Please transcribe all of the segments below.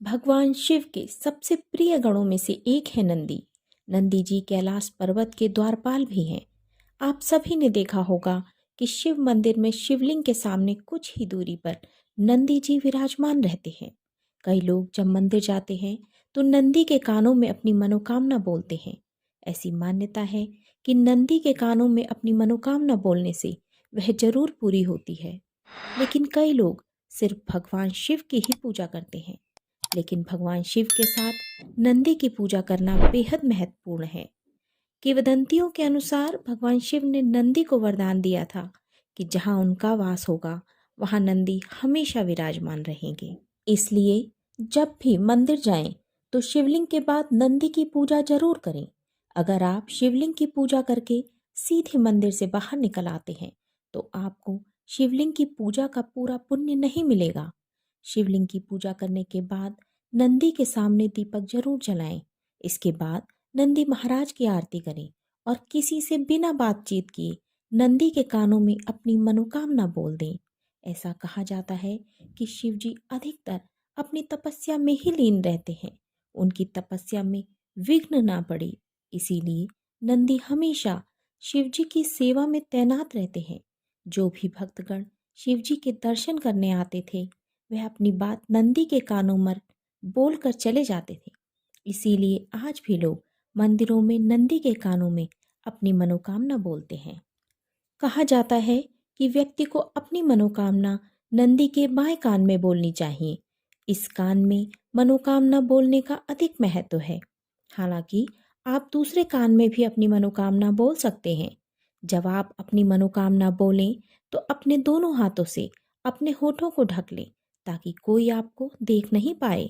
भगवान शिव के सबसे प्रिय गणों में से एक है नंदी। नंदी जी कैलाश पर्वत के द्वारपाल भी हैं। आप सभी ने देखा होगा कि शिव मंदिर में शिवलिंग के सामने कुछ ही दूरी पर नंदी जी विराजमान रहते हैं। कई लोग जब मंदिर जाते हैं तो नंदी के कानों में अपनी मनोकामना बोलते हैं। ऐसी मान्यता है कि नंदी के कानों में अपनी मनोकामना बोलने से वह जरूर पूरी होती है। लेकिन कई लोग सिर्फ भगवान शिव की ही पूजा करते हैं। लेकिन भगवान शिव के साथ नंदी की पूजा करना बेहद महत्वपूर्ण है। किंवदंतियों के अनुसार भगवान शिव ने नंदी को वरदान दिया था कि जहाँ उनका वास होगा वहाँ नंदी हमेशा विराजमान रहेंगे। इसलिए जब भी मंदिर जाएं तो शिवलिंग के बाद नंदी की पूजा जरूर करें। अगर आप शिवलिंग की पूजा करके सीधे मंदिर से बाहर निकल आते हैं तो आपको शिवलिंग की पूजा का पूरा पुण्य नहीं मिलेगा। शिवलिंग की पूजा करने के बाद नंदी के सामने दीपक जरूर जलाएं। इसके बाद नंदी महाराज की आरती करें और किसी से बिना बातचीत किए नंदी के कानों में अपनी मनोकामना बोल दें। ऐसा कहा जाता है कि शिव जी अधिकतर अपनी तपस्या में ही लीन रहते हैं। उनकी तपस्या में विघ्न ना पड़े, इसीलिए नंदी हमेशा शिव जी की सेवा में तैनात रहते हैं। जो भी भक्तगण शिव जी के दर्शन करने आते थे वह अपनी बात नंदी के कानों में बोल कर चले जाते थे। इसीलिए आज भी लोग मंदिरों में नंदी के कानों में अपनी मनोकामना बोलते हैं। कहा जाता है कि व्यक्ति को अपनी मनोकामना नंदी के बाएं कान में बोलनी चाहिए। इस कान में मनोकामना बोलने का अधिक महत्व है। हालांकि आप दूसरे कान में भी अपनी मनोकामना बोल सकते हैं। जब आप अपनी मनोकामना बोलें तो अपने दोनों हाथों से अपने होठों को ढक लें ताकि कोई आपको देख नहीं पाए।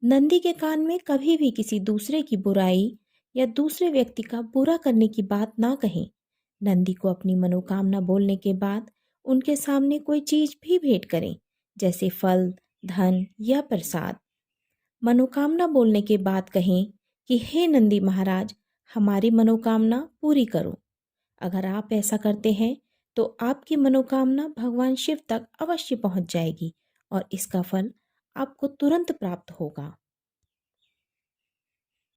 नंदी के कान में कभी भी किसी दूसरे की बुराई या दूसरे व्यक्ति का बुरा करने की बात ना कहें। नंदी को अपनी मनोकामना बोलने के बाद उनके सामने कोई चीज भी भेंट करें, जैसे फल, धन या प्रसाद। मनोकामना बोलने के बाद कहें कि हे नंदी महाराज, हमारी मनोकामना पूरी करो। अगर आप ऐसा करते हैं तो आपकी मनोकामना भगवान शिव तक अवश्य पहुंच जाएगी और इसका फल आपको तुरंत प्राप्त होगा।